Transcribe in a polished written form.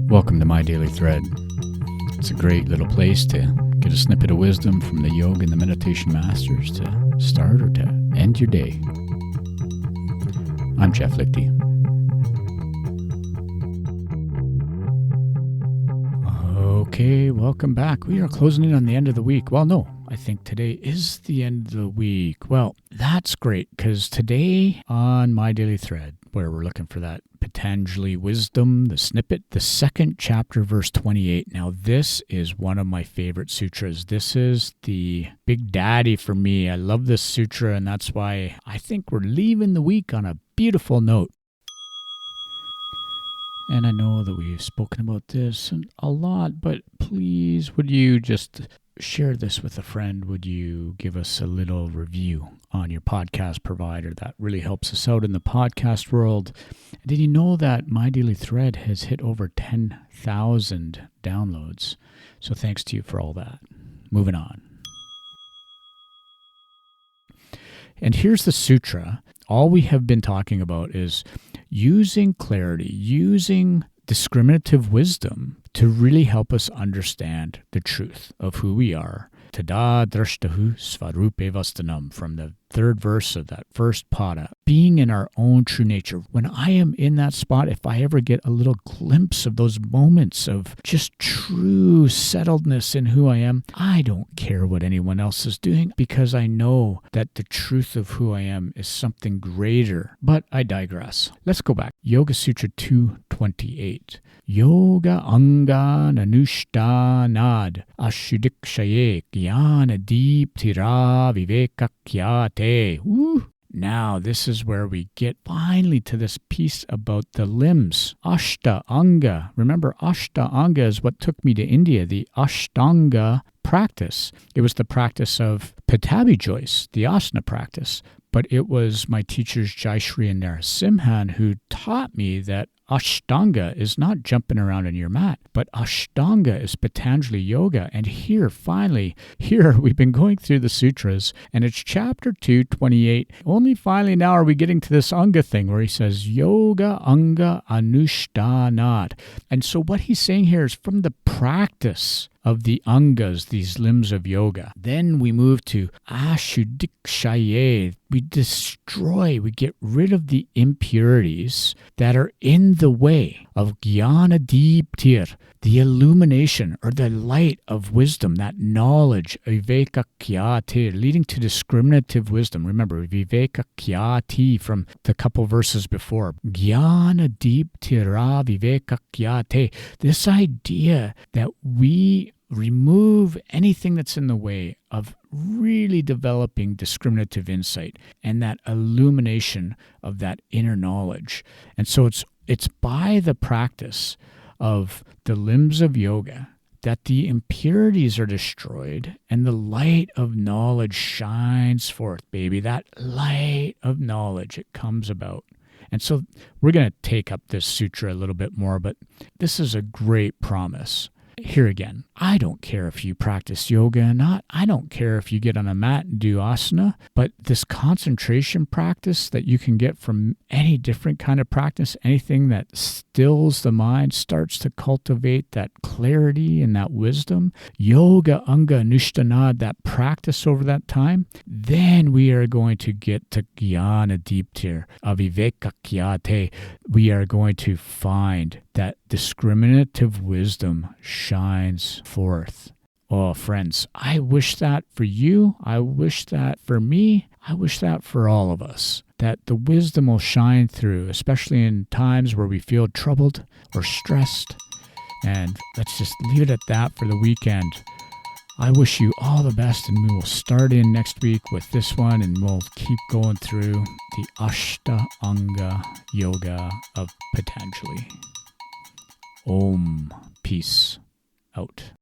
Welcome to My Daily Thread. It's a great little place to get a snippet of wisdom from the yoga and the meditation masters to start or to end your day. I'm Jeff Lichty. Okay, welcome back. We are closing in on the end of the week. Well, no, I think today is the end of the week. Well, that's great because today on My Daily Thread, where we're looking for that Patanjali wisdom, the snippet, the second chapter, verse 28. Now, this is one of my favorite sutras. This is the big daddy for me. I love this sutra, and that's why I think we're leaving the week on a beautiful note. And I know that we've spoken about this a lot, but please, would you just share this with a friend? Would you give us a little review on your podcast provider? That really helps us out in the podcast world. Did you know that My Daily Thread has hit over 10,000 downloads? So thanks to you for all that. Moving on. And here's the sutra. All we have been talking about is using clarity, using discriminative wisdom to really help us understand the truth of who we are. Tadā, draṣṭuḥ, svarūpe, vasthānam, from the third verse of that first Pāda. Being in our own true nature. When I am in that spot, if I ever get a little glimpse of those moments of just true settledness in who I am, I don't care what anyone else is doing because I know that the truth of who I am is something greater. But I digress. Let's go back. Yoga Sūtra 2:28. Yoga anga nanushtanad ashudikshaye jnana deeptira viveka-khyāti. Woo! Now, this is where we get finally to this piece about the limbs. Ashtanga. Remember, Ashtanga is what took me to India, the Ashtanga practice. It was the practice of Patabi Joyce, the asana practice. But it was my teachers Jayashree and Narasimhan who taught me that Ashtanga is not jumping around on your mat, but Ashtanga is Patanjali Yoga. And here, finally, we've been going through the sutras, and it's chapter 2:28. Only finally now are we getting to this Anga thing where he says, Yoga Anga Anushtanat. And so what he's saying here is from the practice of the angas, these limbs of yoga. Then we move to ashudikshaye. We destroy, we get rid of the impurities that are in the way of jnana deeptir, the illumination or the light of wisdom, that knowledge, viveka-khyāti, leading to discriminative wisdom. Remember, viveka-khyāti from the couple verses before. Jnana deeptira viveka-khyāti. This idea that we remove anything that's in the way of really developing discriminative insight and that illumination of that inner knowledge. And so it's by the practice of the limbs of yoga that the impurities are destroyed and the light of knowledge shines forth, baby. That light of knowledge, it comes about. And so we're going to take up this sutra a little bit more, but this is a great promise. Here again, I don't care if you practice yoga or not. I don't care if you get on a mat and do asana, but this concentration practice that you can get from any different kind of practice, anything that stills the mind, starts to cultivate that clarity and that wisdom, yoga anga anushtanad, that practice over that time, then we are going to get to jnana deeptir, viveka-khyāti. We are going to find that discriminative wisdom shines forth. Oh, friends, I wish that for you. I wish that for me. I wish that for all of us, that the wisdom will shine through, especially in times where we feel troubled or stressed. And let's just leave it at that for the weekend. I wish you all the best, and we will start in next week with this one, and we'll keep going through the Ashtanga Yoga of Patanjali. Om. Peace out.